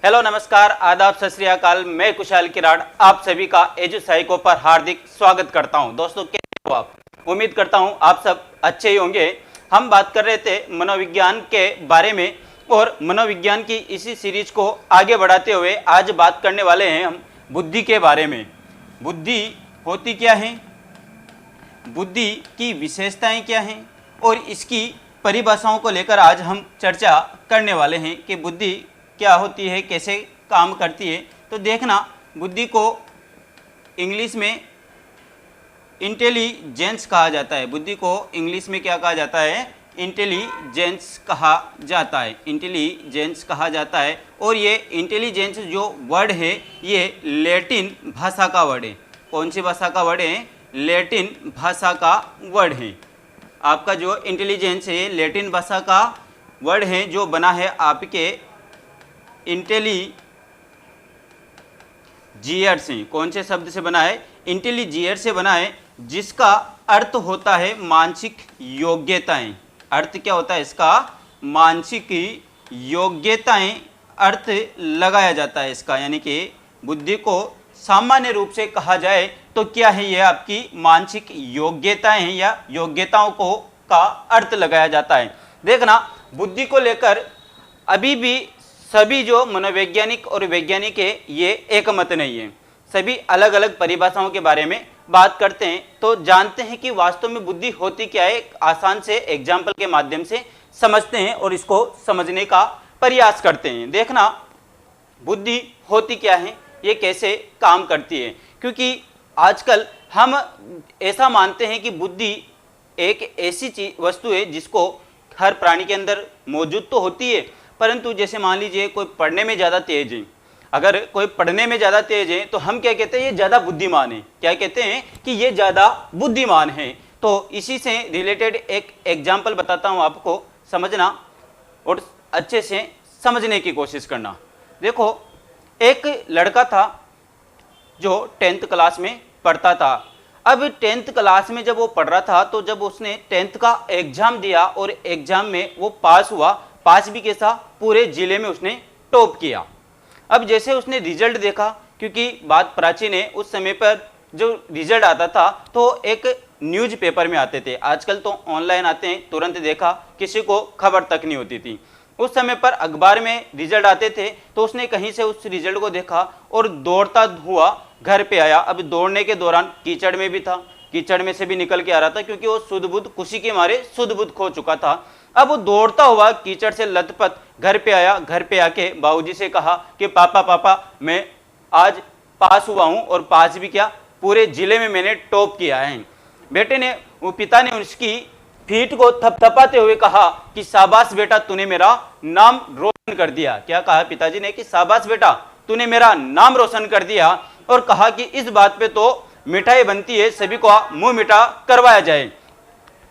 Hello, नमस्कार, आदाब, सत श्री अकाल। मैं कुशाल किराड़ आप सभी का एजु साइको पर हार्दिक स्वागत करता हूं। दोस्तों, कैसे हो आप? उम्मीद करता हूं आप सब अच्छे ही होंगे। हम बात कर रहे थे मनोविज्ञान के बारे में और मनोविज्ञान की इसी सीरीज को आगे बढ़ाते हुए आज बात करने वाले हैं हम बुद्धि के बारे में। बुद्धि होती क्या है, बुद्धि की विशेषताएं क्या हैं और इसकी परिभाषाओं को लेकर आज हम चर्चा करने वाले हैं कि बुद्धि क्या होती है, कैसे काम करती है। तो देखना, बुद्धि को इंग्लिश में इंटेलिजेंस कहा जाता है। बुद्धि को इंग्लिश में क्या कहा जाता है? इंटेलिजेंस कहा जाता है। इंटेलिजेंस कहा जाता है। और ये इंटेलिजेंस जो वर्ड है ये लैटिन भाषा का वर्ड है। कौन सी भाषा का वर्ड है? लैटिन भाषा का वर्ड है। आपका जो इंटेलिजेंस है लैटिन भाषा का वर्ड है जो बना है आपके इंटेलिजियर से। कौन से शब्द से बना है? इंटेलिजियर से बना है, जिसका अर्थ होता है मानसिक योग्यताएं। अर्थ क्या होता है इसका? मानसिक योग्यताएं अर्थ लगाया जाता है इसका। यानी कि बुद्धि को सामान्य रूप से कहा जाए तो क्या है? ये आपकी मानसिक योग्यताएं हैं या योग्यताओं को का अर्थ लगाया जाता है। देखना, बुद्धि को लेकर अभी भी सभी जो मनोवैज्ञानिक और वैज्ञानिक है ये एक मत नहीं है। सभी अलग अलग परिभाषाओं के बारे में बात करते हैं। तो जानते हैं कि वास्तव में बुद्धि होती क्या है, एक आसान से एग्जाम्पल के माध्यम से समझते हैं और इसको समझने का प्रयास करते हैं। देखना, बुद्धि होती क्या है, ये कैसे काम करती है। क्योंकि आजकल हम ऐसा मानते हैं कि बुद्धि एक ऐसी वस्तु है जिसको हर प्राणी के अंदर मौजूद तो होती है, परंतु जैसे मान लीजिए कोई पढ़ने में ज़्यादा तेज है। अगर कोई पढ़ने में ज़्यादा तेज है तो हम क्या कहते हैं? ये ज़्यादा बुद्धिमान है। क्या कहते हैं? कि ये ज़्यादा बुद्धिमान है। तो इसी से रिलेटेड एक एग्जाम्पल बताता हूँ आपको, समझना और अच्छे से समझने की कोशिश करना। देखो, एक लड़का था जो 10th क्लास में पढ़ता था। अब 10th क्लास में जब वो पढ़ रहा था तो जब उसने 10th का एग्जाम दिया और एग्जाम में वो पास हुआ, पास भी कैसा? पूरे जिले में उसने टॉप किया। अब जैसे उसने रिजल्ट देखा, क्योंकि बात प्राचीन है, उस समय पर जो रिजल्ट आता था तो एक न्यूज़पेपर में आते थे। आजकल तो ऑनलाइन आते हैं, तुरंत देखा, किसी को खबर तक नहीं होती थी। उस समय पर अखबार में रिजल्ट आते थे तो उसने कहीं से उस रिजल्ट को देखा और दौड़ता हुआ घर पे आया। अब दौड़ने के दौरान कीचड़ में भी था, कीचड़ में से भी निकल के आ रहा था, क्योंकि वो सुध बुध खुशी के मारे सुध बुध खो चुका था। अब वो दौड़ता हुआ कीचड़ से लथपथ घर पे आया। घर पे आके बाबूजी से कहा कि पापा मैं आज पास हुआ हूँ, और पास भी क्या, पूरे जिले में मैंने टॉप किया है। बेटे ने, वो पिता ने उसकी पीठ को थपथपाते हुए कहा कि शाबाश बेटा, तूने मेरा नाम रोशन कर दिया। क्या कहा पिताजी ने? कि शाबाश बेटा, तूने मेरा नाम रोशन कर दिया। और कहा कि इस बात पे तो मिठाई बनती है, सभी को मुंह मीठा करवाया जाए।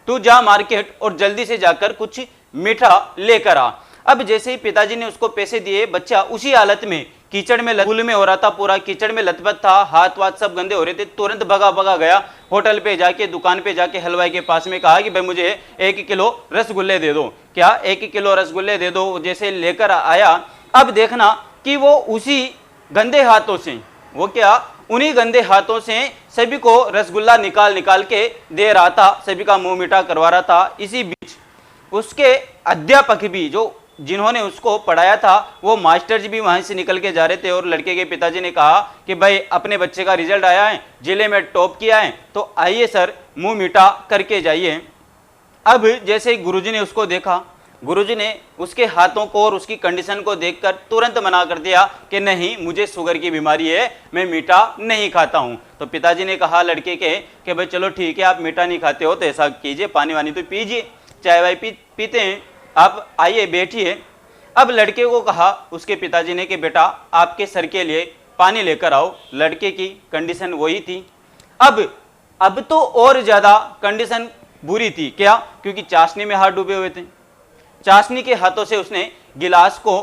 तू जा मार्केट और जल्दी से जाकर कुछ मीठा लेकर आ। अब जैसे ही पिताजी ने उसको पैसे दिए, बच्चा उसी हालत में कीचड़ में स्कूल में हो रहा था, पूरा कीचड़ में लथपथ था, हाथ वाथ सब गंदे हो रहे थे। तुरंत भगा गया होटल पे जाके, दुकान पे जाके हलवाई के पास में कहा कि भाई मुझे 1 किलो रसगुल्ले दे दो। क्या? 1 किलो रसगुल्ले दे दो। जैसे लेकर आया, अब देखना कि वो उसी गंदे हाथों से, वो क्या, उन्हीं गंदे हाथों से सभी को रसगुल्ला निकाल के दे रहा था, सभी का मुंह मीठा करवा रहा था। इसी बीच उसके अध्यापक भी, जो जिन्होंने उसको पढ़ाया था, वो मास्टर जी भी वहां से निकल के जा रहे थे। और लड़के के पिताजी ने कहा कि भाई अपने बच्चे का रिजल्ट आया है, जिले में टॉप किया है, तो आइए सर मुंह मीठा करके जाइए। अब जैसे ही गुरुजी ने उसको देखा, गुरुजी ने उसके हाथों को और उसकी कंडीशन को देखकर तुरंत मना कर दिया कि नहीं, मुझे शुगर की बीमारी है, मैं मीठा नहीं खाता हूं। तो पिताजी ने कहा लड़के के कि भाई चलो ठीक है, आप मीठा नहीं खाते हो तो ऐसा कीजिए, पानी वानी तो पीजिए, चाय वाय पीते हैं, आप आइए बैठिए। अब लड़के को कहा उसके पिताजी ने कि बेटा आपके सर के लिए पानी लेकर आओ। लड़के की कंडीशन वही थी। अब तो और ज्यादा कंडीशन बुरी थी। क्या? क्योंकि चाशनी में हाथ डूबे हुए थे। चाशनी के हाथों से उसने गिलास को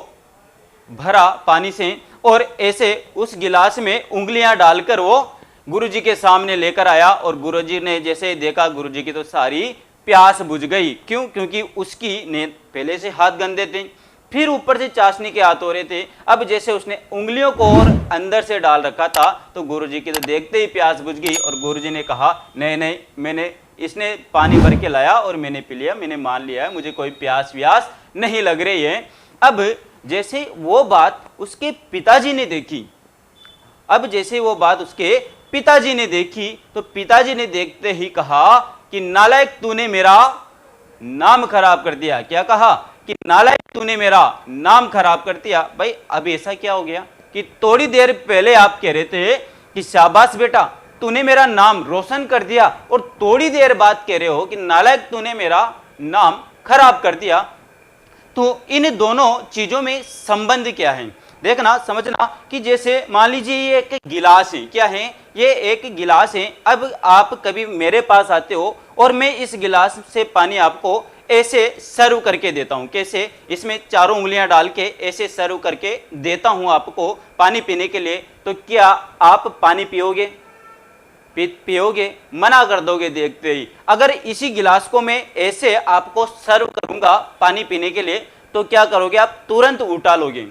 भरा पानी से और ऐसे उस गिलास में उंगलियां डालकर वो गुरुजी के सामने लेकर आया। और गुरुजी ने जैसे देखा, गुरुजी की तो सारी प्यास बुझ गई। क्यों? क्योंकि उसकी ने पहले से हाथ गंदे थे, फिर ऊपर से चाशनी के हाथ हो रहे थे। अब जैसे उसने उंगलियों को और अंदर से डाल रखा था तो गुरुजी की तो देखते ही प्यास बुझ गई और गुरुजी ने कहा नहीं नहीं, मैंने इसने पानी भर के लाया और मैंने पी लिया, मैंने मान लिया है, मुझे कोई प्यास व्यास नहीं लग रही है। अब जैसे वो बात उसके पिताजी ने देखी, अब जैसे वो बात उसके पिताजी ने देखी तो पिताजी ने देखते ही कहा कि नालायक तूने मेरा नाम खराब कर दिया। क्या कहा कि नालायक तूने मेरा नाम खराब कर दिया। भाई अब ऐसा क्या हो गया कि थोड़ी देर पहले आप कह रहे थे कि शाबाश बेटा तूने मेरा नाम रोशन कर दिया और थोड़ी देर बाद कह रहे हो कि नालायक तूने मेरा नाम खराब कर दिया। तो इन दोनों चीजों में संबंध क्या है, देखना समझना कि जैसे मान लीजिए ये एक गिलास है, क्या है ये एक गिलास है। अब आप कभी मेरे पास आते हो और मैं इस गिलास से पानी आपको ऐसे सर्व करके देता हूं, कैसे, इसमें चारों उंगलियां डाल के ऐसे सर्व करके देता हूं आपको पानी पीने के लिए, तो क्या आप पानी पियोगे? पियोगे? मना कर दोगे देखते ही। अगर इसी गिलास को मैं ऐसे आपको सर्व करूंगा पानी पीने के लिए तो क्या करोगे आप? तुरंत उठा लोगे।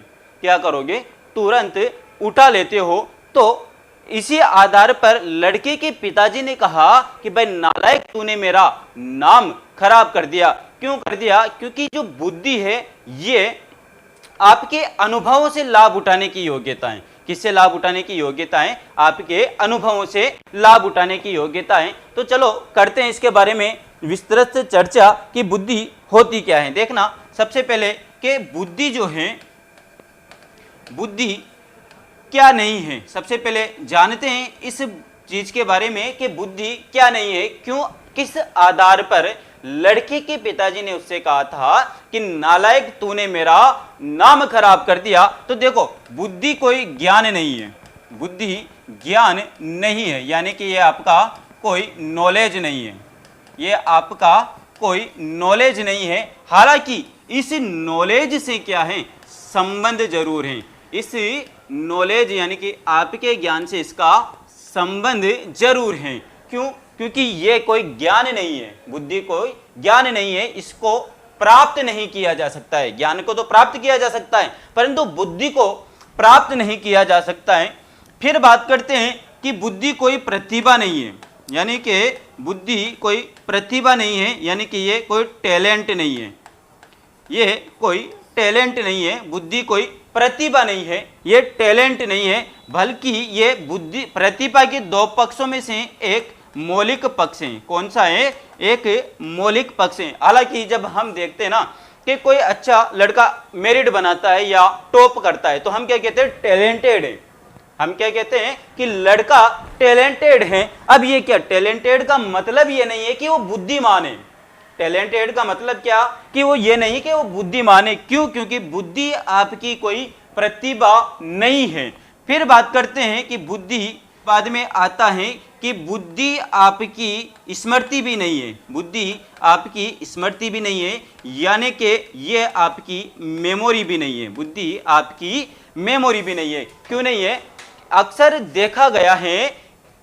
क्या करोगे? तुरंत उठा लेते हो। तो इसी आधार पर लड़के के पिताजी ने कहा कि भाई नालायक तूने मेरा नाम खराब कर दिया। क्यों कर दिया? क्योंकि जो बुद्धि है ये आपके अनुभवों से लाभ उठाने की योग्यता है। किससे लाभ उठाने की योग्यता है? आपके अनुभवों से लाभ उठाने की योग्यता है। तो चलो करते हैं इसके बारे में विस्तृत से चर्चा कि बुद्धि होती क्या है। देखना सबसे पहले कि बुद्धि जो है, बुद्धि क्या नहीं है, सबसे पहले जानते हैं इस चीज के बारे में कि बुद्धि क्या नहीं है। क्यों, किस आधार पर लड़के के पिताजी ने उससे कहा था कि नालायक तूने मेरा नाम खराब कर दिया। तो देखो बुद्धि कोई ज्ञान नहीं है, बुद्धि ज्ञान नहीं है, यानी कि ये आपका कोई नॉलेज नहीं है, ये आपका कोई नॉलेज नहीं है। हालांकि इस नॉलेज से क्या है, संबंध जरूर है। इस नॉलेज यानी कि आपके ज्ञान से इसका संबंध जरूर है। क्यों? क्योंकि ये कोई ज्ञान नहीं है, बुद्धि कोई ज्ञान नहीं है, इसको प्राप्त नहीं किया जा सकता है। ज्ञान को तो प्राप्त किया जा सकता है परंतु बुद्धि को प्राप्त नहीं किया जा सकता है। फिर बात करते हैं कि बुद्धि कोई प्रतिभा नहीं है, यानी कि बुद्धि कोई प्रतिभा नहीं है, यानी कि ये कोई टैलेंट नहीं है, ये कोई टैलेंट नहीं है। बुद्धि कोई प्रतिभा नहीं है, ये टैलेंट नहीं है, बल्कि ये बुद्धि प्रतिभा के दो पक्षों में से एक मौलिक पक्ष है। कौन सा है? एक मौलिक पक्ष है। हालांकि जब हम देखते हैं ना कि कोई अच्छा लड़का मेरिट बनाता है या टॉप करता है तो हम क्या कहते हैं? टैलेंटेड है। हम क्या कहते हैं कि लड़का टैलेंटेड है। अब ये क्या, टैलेंटेड का मतलब ये नहीं है कि वो बुद्धिमान है। टैलेंटेड का मतलब क्या कि वो ये नहीं कि वो बुद्धिमान है। क्यों? क्योंकि बुद्धि आपकी कोई प्रतिभा नहीं है। फिर बात करते हैं कि बुद्धि बाद में आता है कि बुद्धि आपकी स्मृति भी नहीं है, बुद्धि आपकी स्मृति भी नहीं है, यानी कि ये आपकी मेमोरी भी नहीं है, बुद्धि आपकी मेमोरी भी नहीं है। क्यों नहीं है? अक्सर देखा गया है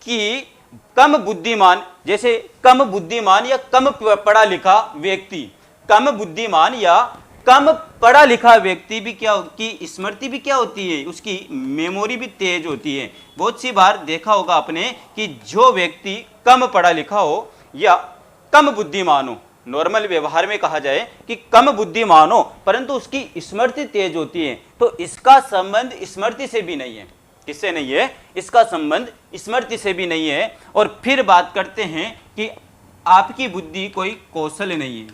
कि कम बुद्धिमान, जैसे कम बुद्धिमान या कम पढ़ा लिखा व्यक्ति, कम बुद्धिमान या कम पढ़ा लिखा व्यक्ति भी क्या की स्मृति भी क्या होती है, उसकी मेमोरी भी तेज होती है। बहुत सी बार देखा होगा आपने कि जो व्यक्ति कम पढ़ा लिखा हो या कम बुद्धिमान हो, नॉर्मल व्यवहार में कहा जाए कि कम बुद्धिमान हो परंतु उसकी स्मृति तेज होती है, तो इसका संबंध स्मृति से भी नहीं है। किससे नहीं है? इसका संबंध स्मृति से भी नहीं है। और फिर बात करते हैं कि आपकी बुद्धि कोई कौशल नहीं है,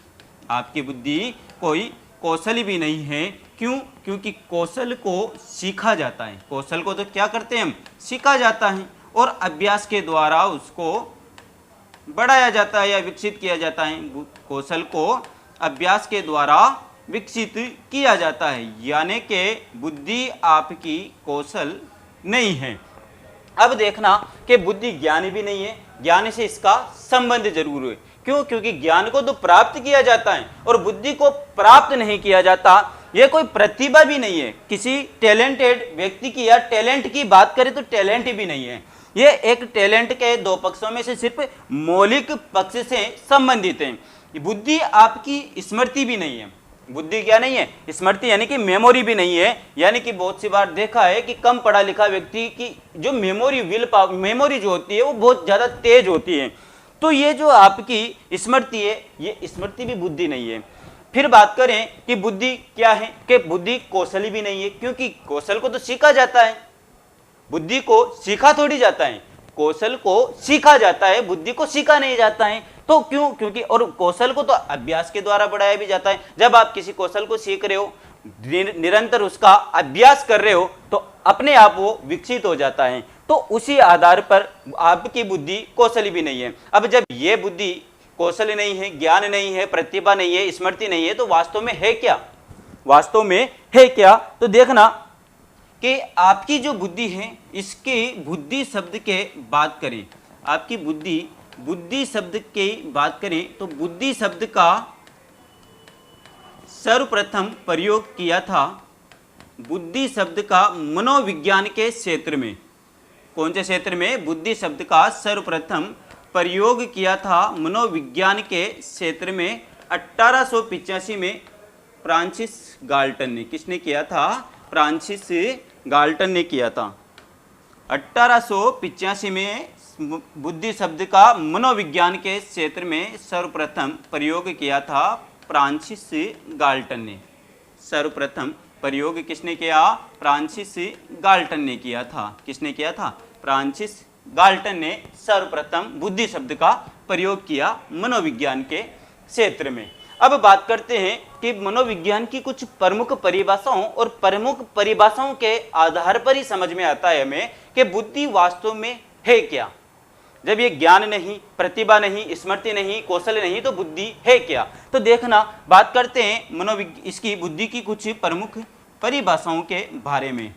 आपकी बुद्धि कोई कौशल भी नहीं है। क्यों? क्योंकि कौशल को सीखा जाता है, कौशल को तो क्या करते हैं हम? सीखा जाता है और अभ्यास के द्वारा उसको बढ़ाया जाता है या विकसित किया जाता है। कौशल को अभ्यास के द्वारा विकसित किया जाता है, यानी कि बुद्धि आपकी कौशल नहीं है। अब देखना कि बुद्धि ज्ञान भी नहीं है, ज्ञान से इसका संबंध जरूर है। क्यों? क्योंकि ज्ञान को तो प्राप्त किया जाता है और बुद्धि को प्राप्त नहीं किया जाता। यह कोई प्रतिभा भी नहीं है, किसी टैलेंटेड व्यक्ति की या टैलेंट की बात करें तो टैलेंट भी नहीं है। ये एक टैलेंट के दो पक्षों में से सिर्फ मौलिक पक्ष से संबंधित है। बुद्धि आपकी स्मृति भी नहीं है, बुद्धि क्या नहीं है, स्मृति यानी कि मेमोरी भी नहीं है। यानी कि बहुत सी बार देखा है कि कम पढ़ा लिखा व्यक्ति की जो मेमोरी जो होती है वो बहुत ज्यादा तेज होती है। तो ये जो आपकी स्मृति है, ये स्मृति भी बुद्धि नहीं है। फिर बात करें कि बुद्धि क्या है, कि बुद्धि कौशल भी नहीं है, क्योंकि कौशल को तो सीखा जाता है, बुद्धि को सीखा थोड़ी जाता है। कौशल को सीखा जाता है, बुद्धि को सीखा नहीं जाता है। तो क्यों? क्योंकि और कौशल को तो अभ्यास के द्वारा बढ़ाया भी जाता है। जब आप किसी कौशल को सीख रहे हो, निरंतर उसका अभ्यास कर रहे हो, तो अपने आप वो विकसित हो जाता है। तो उसी आधार पर आपकी बुद्धि कौशल भी नहीं है। अब जब ये बुद्धि कौशल नहीं है, ज्ञान नहीं है, प्रतिभा नहीं है, स्मृति नहीं है, तो वास्तव में है क्या? वास्तव में है क्या? तो देखना कि आपकी जो बुद्धि है, इसके बुद्धि शब्द के बात करें, आपकी बुद्धि शब्द की बात करें तो बुद्धि शब्द का सर्वप्रथम प्रयोग किया था बुद्धि शब्द का मनोविज्ञान के क्षेत्र में। कौन से क्षेत्र में? बुद्धि शब्द का सर्वप्रथम प्रयोग किया था मनोविज्ञान के क्षेत्र में 1885 में फ्रांसिस गाल्टन ने। किसने किया था? फ्रांसिस गाल्टन ने किया था। 1885 में बुद्धि शब्द का मनोविज्ञान के क्षेत्र में सर्वप्रथम प्रयोग किया था फ्रांसिस गाल्टन ने। सर्वप्रथम प्रयोग किसने किया? फ्रांसिस गाल्टन ने किया था। किसने किया था? फ्रांसिस गाल्टन ने सर्वप्रथम बुद्धि शब्द का प्रयोग किया मनोविज्ञान के क्षेत्र में। अब बात करते हैं कि मनोविज्ञान की कुछ प्रमुख परिभाषाओं, और प्रमुख परिभाषाओं के आधार पर ही समझ में आता है हमें कि बुद्धि वास्तव में है क्या। जब ये ज्ञान नहीं, प्रतिभा नहीं, स्मृति नहीं, कौशल नहीं, तो बुद्धि है क्या? तो देखना, बात करते हैं इसकी बुद्धि की कुछ प्रमुख परिभाषाओं के बारे में।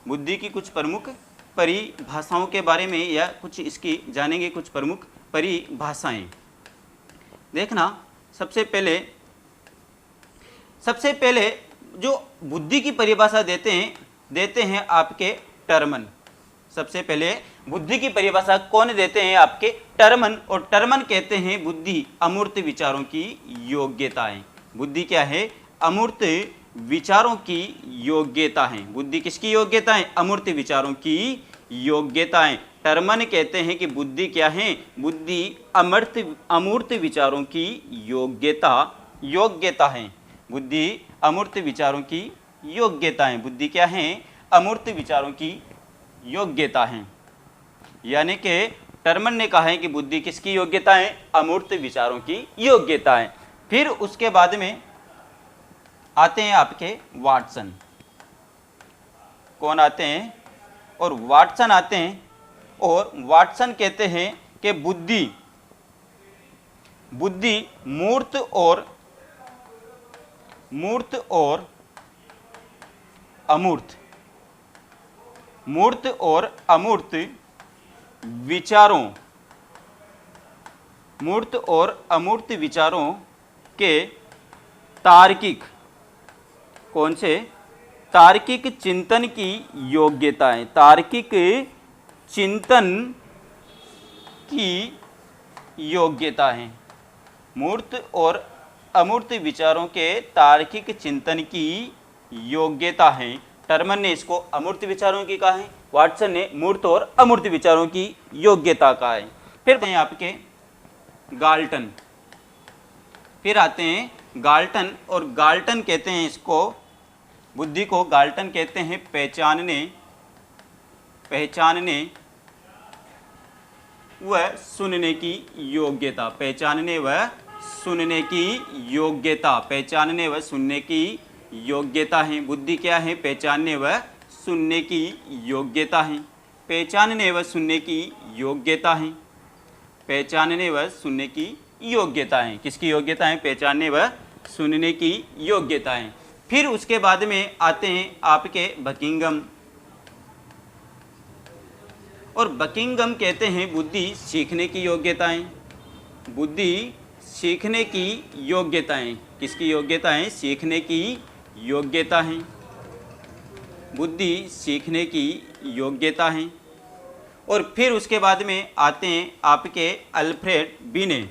बुद्धि की कुछ प्रमुख परिभाषाओं के बारे में, या कुछ इसकी जानेंगे कुछ प्रमुख परिभाषाएं। देखना, सबसे पहले जो बुद्धि की परिभाषा देते हैं आपके टर्मन। सबसे पहले बुद्धि की परिभाषा कौन देते हैं? आपके टर्मन। और टर्मन कहते हैं बुद्धि अमूर्त विचारों की योग्यताएं। बुद्धि क्या है? अमूर्त विचारों की योग्यता है। बुद्धि किसकी योग्यताएं? अमूर्त विचारों की योग्यताएं। टर्मन कहते हैं कि बुद्धि क्या है? बुद्धि अमूर्त विचारों की योग्यता है। बुद्धि अमूर्त विचारों की योग्यताएं। बुद्धि क्या है? अमूर्त विचारों की योग्यता है। यानी कि टर्मन ने कहा है कि बुद्धि किसकी योग्यता है? अमूर्त विचारों की योग्यता है। फिर उसके बाद में आते हैं आपके वाटसन। कौन आते हैं? और वाटसन आते हैं। और वाटसन कहते हैं कि बुद्धि मूर्त और अमूर्त विचारों के तार्किक, कौन से? तार्किक चिंतन की योग्यता है। तार्किक चिंतन की योग्यता है। मूर्त और अमूर्त विचारों के तार्किक चिंतन की योग्यता है। टर्मन ने इसको अमूर्त विचारों की कहा है, वाटसन ने मूर्त और अमूर्त विचारों की योग्यता कहा है। फिर आते हैं आपके गाल्टन। और गाल्टन कहते हैं इसको, बुद्धि को गाल्टन कहते हैं पहचानने व सुनने की योग्यता। पहचानने व सुनने की योग्यता है। बुद्धि क्या है? पहचानने व सुनने की योग्यता है। पहचानने व सुनने की योग्यता है। पहचानने व सुनने की योग्यता है। किसकी योग्यता है? पहचानने व सुनने की योग्यता है। फिर उसके बाद में आते हैं आपके बकिंगम। और बकिंगम कहते हैं बुद्धि सीखने की योग्यताएं। बुद्धि सीखने की योग्यताएं। किसकी योग्यताएं? सीखने की योग्यता है। बुद्धि सीखने की योग्यता है। और फिर उसके बाद में आते हैं आपके अल्फ्रेड बीने।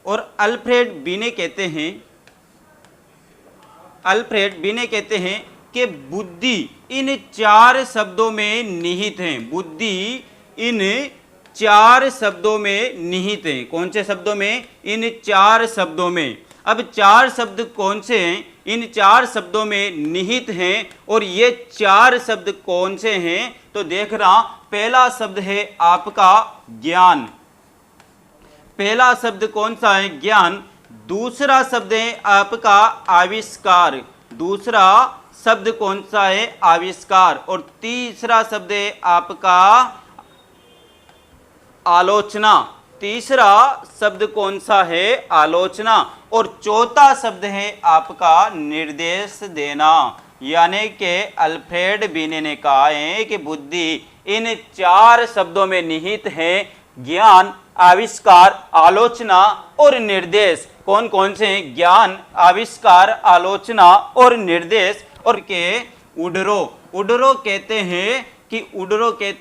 और अल्फ्रेड बीने कहते हैं अल्फ्रेड बिने कहते हैं कि बुद्धि इन 4 शब्दों में निहित है। बुद्धि इन 4 शब्दों में निहित है। कौन से शब्दों में? इन 4 शब्दों में। अब 4 शब्द कौन से हैं? इन 4 शब्दों में निहित हैं। और ये 4 शब्द कौन से हैं? तो देख रहा, पहला शब्द है आपका ज्ञान। पहला शब्द कौन सा है? ज्ञान। दूसरा शब्द है आपका आविष्कार। दूसरा शब्द कौन सा है? आविष्कार। और तीसरा शब्द है आपका आलोचना। तीसरा शब्द कौन सा है? आलोचना। और चौथा शब्द है आपका निर्देश देना। यानी कि अल्फ्रेड बिने ने कहा है कि बुद्धि इन 4 शब्दों में निहित है। ज्ञान, आविष्कार, आलोचना और निर्देश। कौन कौन से हैं? ज्ञान, आविष्कार, आलोचना और निर्देश। और के उडरो उडरो कहते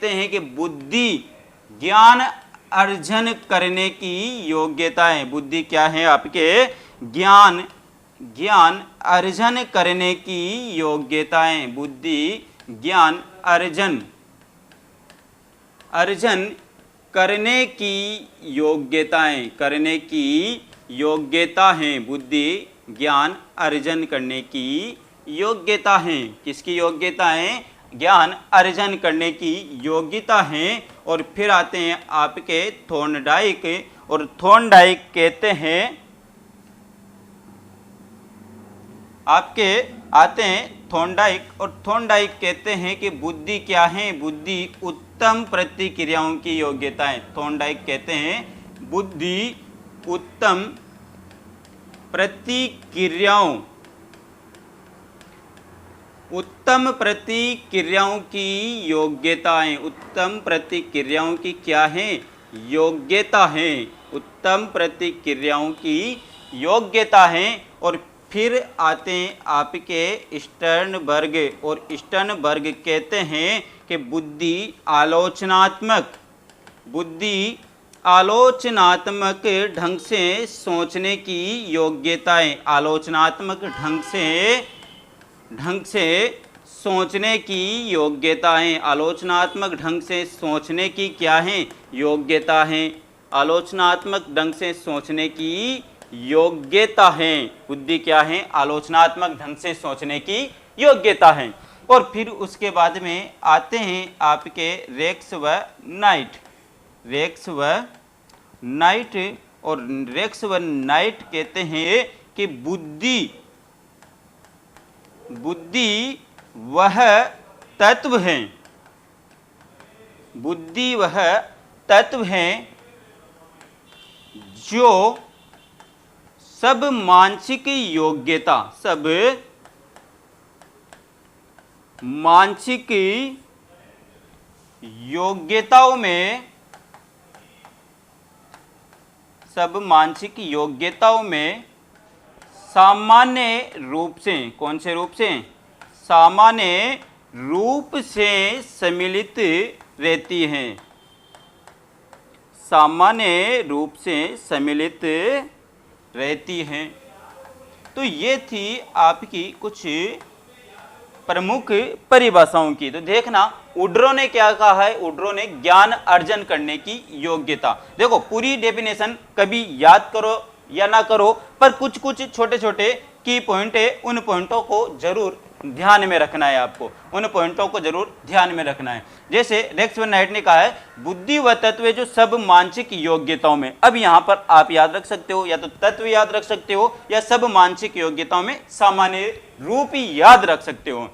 हैं कि बुद्धि ज्ञान अर्जन करने की योग्यता है। बुद्धि क्या है आपके? ज्ञान अर्जन करने की योग्यताएं। बुद्धि ज्ञान अर्जन करने की योग्यता है। बुद्धि ज्ञान अर्जन करने की योग्यता है। किसकी योग्यता है? ज्ञान अर्जन करने की योग्यता है। और फिर आते हैं आपके थॉर्नडाइक। और थॉर्नडाइक कहते हैं, आपके आते हैं थॉर्नडाइक। और थॉर्नडाइक कहते हैं कि बुद्धि क्या है? बुद्धि उत्तम प्रतिक्रियाओं की योग्यता है। थॉर्नडाइक कहते हैं बुद्धि उत्तम प्रतिक्रियाओं की योग्यताएं। उत्तम प्रतिक्रियाओं की क्या है? योग्यता है। उत्तम प्रतिक्रियाओं की योग्यता है। और फिर आते हैं आपके स्टर्नबर्ग। और स्टर्नबर्ग कहते हैं कि बुद्धि आलोचनात्मक ढंग से सोचने की योग्यताएं। आलोचनात्मक ढंग से सोचने की योग्यताएं। आलोचनात्मक ढंग से सोचने की क्या है? योग्यता है। आलोचनात्मक ढंग से सोचने की योग्यता है। बुद्धि क्या है? आलोचनात्मक ढंग से सोचने की योग्यता है। और फिर उसके बाद में आते हैं आपके रेक्स व नाइट। और रेक्स व नाइट कहते हैं कि बुद्धि वह तत्व है। बुद्धि वह तत्व है जो सब मानसिक योग्यताओं में सामान्य रूप से, कौन से रूप से? सामान्य रूप से सम्मिलित रहती हैं। सामान्य रूप से सम्मिलित रहती हैं। तो ये थी आपकी कुछ प्रमुख परिभाषाओं की। तो देखना उडरो ने क्या कहा है? उडरो ने ज्ञान अर्जन करने की योग्यता। देखो पूरी डेफिनेशन कभी याद करो या ना करो, पर कुछ छोटे छोटे की पॉइंट है, उन पॉइंटों को जरूर ध्यान में रखना है। आपको उन पॉइंटों को जरूर ध्यान में रखना है। जैसे रेक्स व नाइट ने कहा है बुद्धि वह तत्व है जो सब मानसिक योग्यताओं में। अब यहां पर आप याद रख सकते हो, या तो तत्व याद रख सकते हो या सब मानसिक योग्यताओं में सामान्य रूप ही याद रख सकते हो।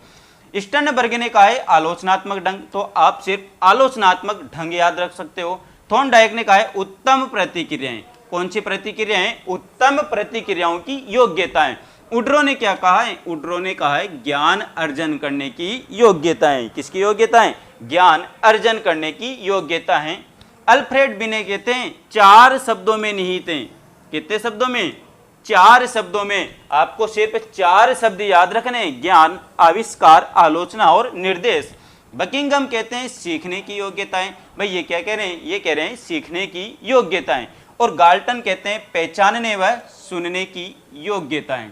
स्टर्नबर्ग ने कहा है आलोचनात्मक ढंग, तो आप सिर्फ आलोचनात्मक ढंग याद रख सकते हो। थॉर्नडाइक ने कहा है उत्तम प्रतिक्रियाएं। कौन सी प्रतिक्रियाएं? उत्तम प्रतिक्रियाओं की योग्यताएं। उडरो ने क्या कहा है? उडरो ने कहा है ज्ञान अर्जन करने की योग्यताएं। किसकी योग्यताएं? ज्ञान अर्जन करने की योग्यता है। अल्फ्रेड बिने कहते हैं 4 शब्दों में निहित हैं। कितने शब्दों में? 4 शब्दों में। आपको सिर्फ 4 शब्द याद रखने हैं, ज्ञान, आविष्कार, आलोचना और निर्देश। बकिंगम कहते हैं सीखने की योग्यताएं। भाई ये क्या कह रहे हैं? ये कह रहे हैं सीखने की योग्यताएं। और गाल्टन कहते हैं पहचानने व सुनने की योग्यताएं।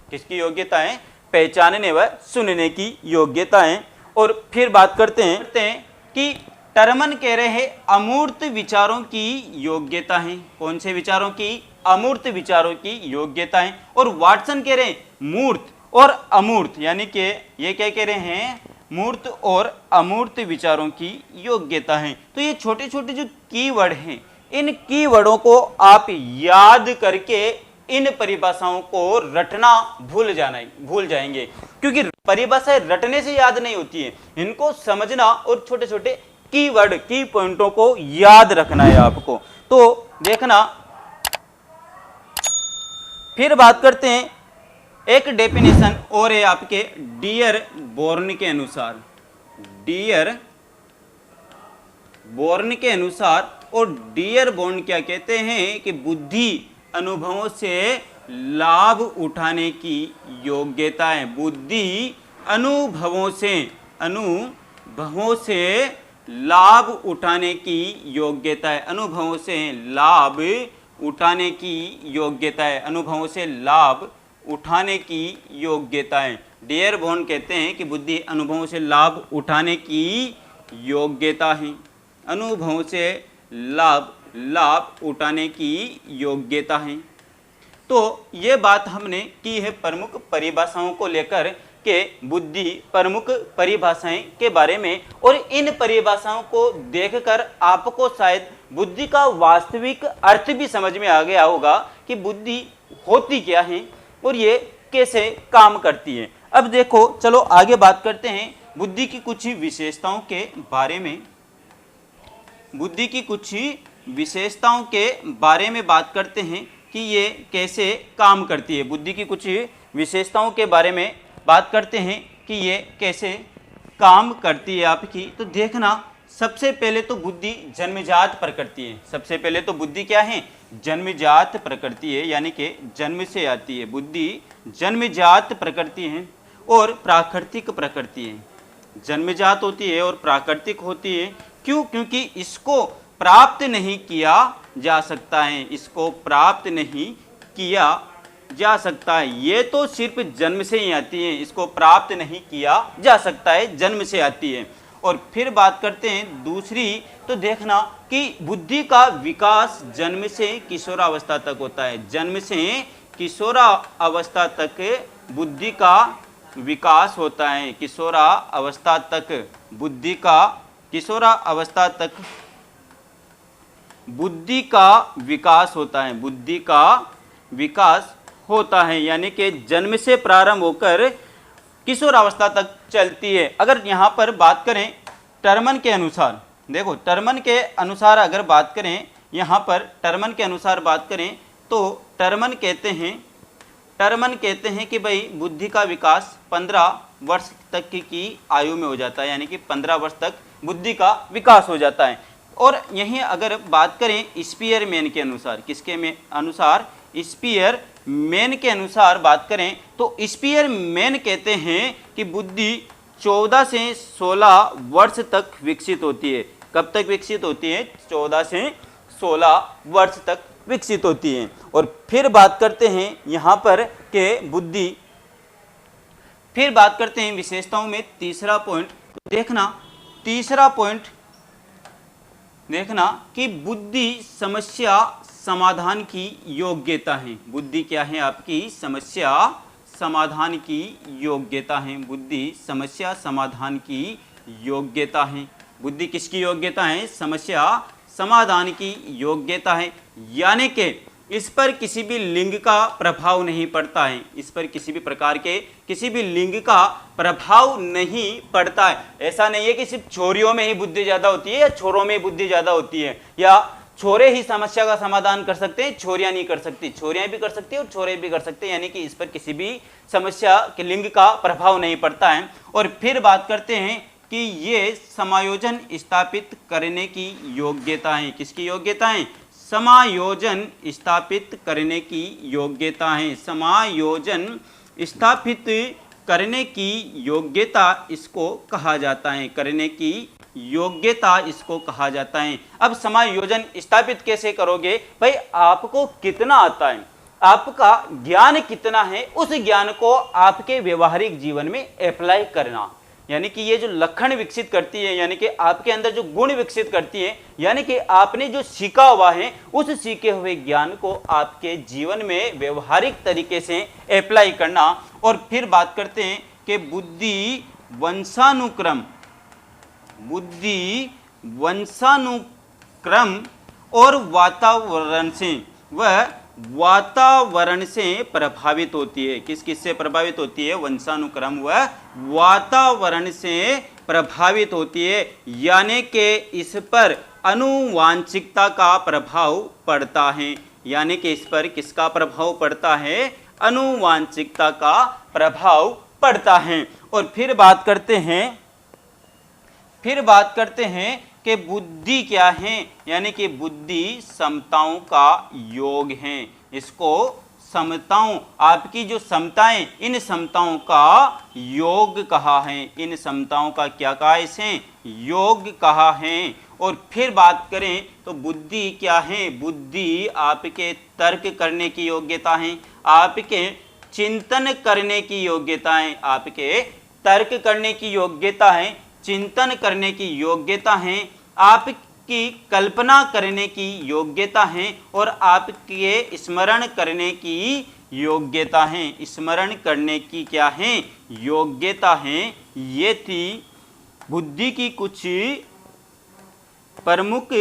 किसकी योग्यताएं? पहचानने व सुनने की योग्यताएं। और फिर बात करते हैं कि टर्मन कह रहे हैं अमूर्त विचारों की योग्यता है। कौन से विचारों की? अमूर्त विचारों की योग्यताएं। और वाटसन कह रहे हैं मूर्त और अमूर्त, यानी कि ये क्या कह रहे हैं? मूर्त और अमूर्त विचारों की योग्यता है। तो ये छोटे छोटे जो कीवर्ड हैं, इन कीवर्डों को आप याद करके इन परिभाषाओं को रटना भूल जाएंगे, क्योंकि परिभाषाएं रटने से याद नहीं होती है, इनको समझना और छोटे छोटे कीवर्ड की पॉइंटों को याद रखना है आपको। तो देखना, फिर बात करते हैं एक डेफिनेशन और है आपके डियर बोर्न के अनुसार। डियर बोर्न के अनुसार, और डियर बोर्न क्या कहते हैं कि बुद्धि अनुभवों से लाभ उठाने की योग्यता है। बुद्धि अनुभवों से लाभ उठाने की योग्यता है। अनुभवों से लाभ उठाने की योग्यता है। अनुभवों से लाभ उठाने की योग्यता है। डियर बोर्न कहते हैं कि बुद्धि अनुभवों से लाभ उठाने की योग्यता है। अनुभवों से लाभ उठाने की योग्यता है। तो ये बात हमने की है प्रमुख परिभाषाओं को लेकर के बुद्धि प्रमुख परिभाषाएं के बारे में, और इन परिभाषाओं को देखकर आपको शायद बुद्धि का वास्तविक अर्थ भी समझ में आ गया होगा कि बुद्धि होती क्या है और ये कैसे काम करती है। अब देखो, चलो आगे बात करते हैं बुद्धि की कुछ विशेषताओं के बारे में। बुद्धि की कुछ विशेषताओं के बारे में बात करते हैं कि ये कैसे काम करती है। बुद्धि की कुछ विशेषताओं के बारे में बात करते हैं कि ये कैसे काम करती है आपकी। तो देखना, सबसे पहले तो बुद्धि जन्मजात प्रकृति है। सबसे पहले तो बुद्धि क्या है? जन्मजात प्रकृति है, यानी कि जन्म से आती है। बुद्धि जन्मजात प्रकृति है और प्राकृतिक प्रकृति है। जन्मजात होती है और प्राकृतिक होती है। क्यों? क्योंकि इसको प्राप्त नहीं किया जा सकता है। इसको प्राप्त नहीं किया जा सकता है। ये तो सिर्फ जन्म से ही आती है, इसको प्राप्त नहीं किया जा सकता है, जन्म से आती है। और फिर बात करते हैं दूसरी, तो देखना कि बुद्धि का विकास जन्म से किशोरावस्था तक होता है। जन्म से किशोरावस्था तक बुद्धि का विकास होता है। किशोरावस्था तक बुद्धि का किशोरावस्था तक बुद्धि का विकास होता है। बुद्धि का विकास होता है, यानी कि जन्म से प्रारंभ होकर किशोरावस्था तक चलती है। अगर यहाँ पर बात करें टर्मन के अनुसार, देखो टर्मन के अनुसार अगर बात करें, यहाँ पर टर्मन के अनुसार बात करें तो टर्मन कहते हैं कि भाई बुद्धि का विकास 15 वर्ष तक की आयु में हो जाता है, यानी कि 15 वर्ष तक बुद्धि का विकास हो जाता है। और यहीं अगर बात करें स्पीयरमैन के अनुसार, किसके में अनुसार? स्पीयरमैन के अनुसार बात करें तो स्पीयरमैन कहते हैं कि बुद्धि 14 से 16 वर्ष तक विकसित होती है। कब तक विकसित होती है? 14 से 16 वर्ष तक विकसित होती है। और फिर बात करते हैं यहाँ पर के बुद्धि, फिर बात करते हैं विशेषताओं में तीसरा पॉइंट। तीसरा पॉइंट देखना कि बुद्धि समस्या समाधान की योग्यता है। बुद्धि क्या है आपकी? समस्या समाधान की योग्यता है। बुद्धि समस्या समाधान की योग्यता है। बुद्धि किसकी योग्यता है? समस्या समाधान की योग्यता है, यानी कि इस पर किसी भी लिंग का प्रभाव नहीं पड़ता है। इस पर किसी भी प्रकार के किसी भी लिंग का प्रभाव नहीं पड़ता है। ऐसा नहीं है कि सिर्फ छोरियों में ही बुद्धि ज़्यादा होती है या छोरों में बुद्धि ज़्यादा होती है, या छोरे ही समस्या का समाधान कर सकते हैं, छोरियां नहीं कर सकती। छोरियां भी कर सकती है और छोरे भी कर सकते हैं, यानी कि इस पर किसी भी समस्या के लिंग का प्रभाव नहीं पड़ता है। और फिर बात करते हैं कि ये समायोजन स्थापित करने की योग्यता है। किसकी योग्यता है? समायोजन स्थापित करने की योग्यता है। समायोजन स्थापित करने की योग्यता इसको कहा जाता है। करने की योग्यता इसको कहा जाता है। अब समायोजन स्थापित कैसे करोगे भाई? आपको कितना आता है? आपका ज्ञान कितना है उस ज्ञान को आपके व्यवहारिक जीवन में अप्लाई करना। यानी कि ये जो लक्षण विकसित करती है, यानी कि आपके अंदर जो गुण विकसित करती है, यानी कि आपने जो सीखा हुआ है उस सीखे हुए ज्ञान को आपके जीवन में व्यवहारिक तरीके से अप्लाई करना। और फिर बात करते हैं कि बुद्धि वंशानुक्रम और वातावरण से प्रभावित होती है। किस से प्रभावित होती है? वंशानुक्रम व वातावरण से प्रभावित होती है, यानी कि इस पर आनुवांशिकता का प्रभाव पड़ता है। यानी कि इस पर किसका प्रभाव पड़ता है? आनुवांशिकता का प्रभाव पड़ता है। और फिर बात करते हैं कि बुद्धि क्या है? यानी कि बुद्धि समताओं का योग है। इसको समताओं, आपकी जो समताएं, इन समताओं का योग कहा है। इन समताओं का क्या कहा है? इसे योग कहा है। और फिर बात करें तो बुद्धि क्या है? बुद्धि आपके तर्क करने की योग्यता है, आपके चिंतन करने की योग्यता है, आपके तर्क करने की योग्यता है, चिंतन करने की योग्यता है, आपकी कल्पना करने की योग्यता है और आपके स्मरण करने की योग्यता है। स्मरण करने की क्या है? योग्यता है। ये थी बुद्धि की कुछ प्रमुख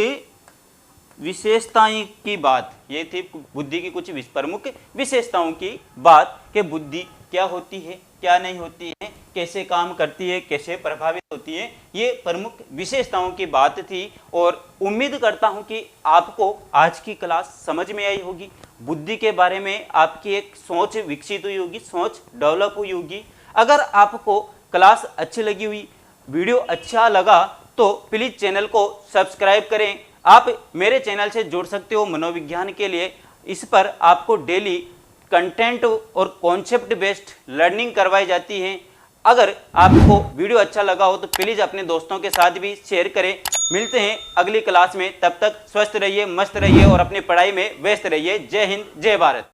विशेषताएं की बात। ये थी बुद्धि की कुछ प्रमुख विशेषताओं की बात कि बुद्धि क्या होती है, क्या नहीं होती है, कैसे काम करती है, कैसे प्रभावित होती है। ये प्रमुख विशेषताओं की बात थी। और उम्मीद करता हूं कि आपको आज की क्लास समझ में आई होगी। बुद्धि के बारे में आपकी एक सोच विकसित हुई होगी, सोच डेवलप हुई होगी। अगर आपको क्लास अच्छी लगी हुई, वीडियो अच्छा लगा तो प्लीज़ चैनल को सब्सक्राइब करें। आप मेरे चैनल से जुड़ सकते हो मनोविज्ञान के लिए। इस पर आपको डेली कंटेंट और कॉन्सेप्ट बेस्ड लर्निंग करवाई जाती है। अगर आपको वीडियो अच्छा लगा हो तो प्लीज़ अपने दोस्तों के साथ भी शेयर करें। मिलते हैं अगली क्लास में, तब तक स्वस्थ रहिए, मस्त रहिए और अपनी पढ़ाई में व्यस्त रहिए। जय हिंद, जय भारत।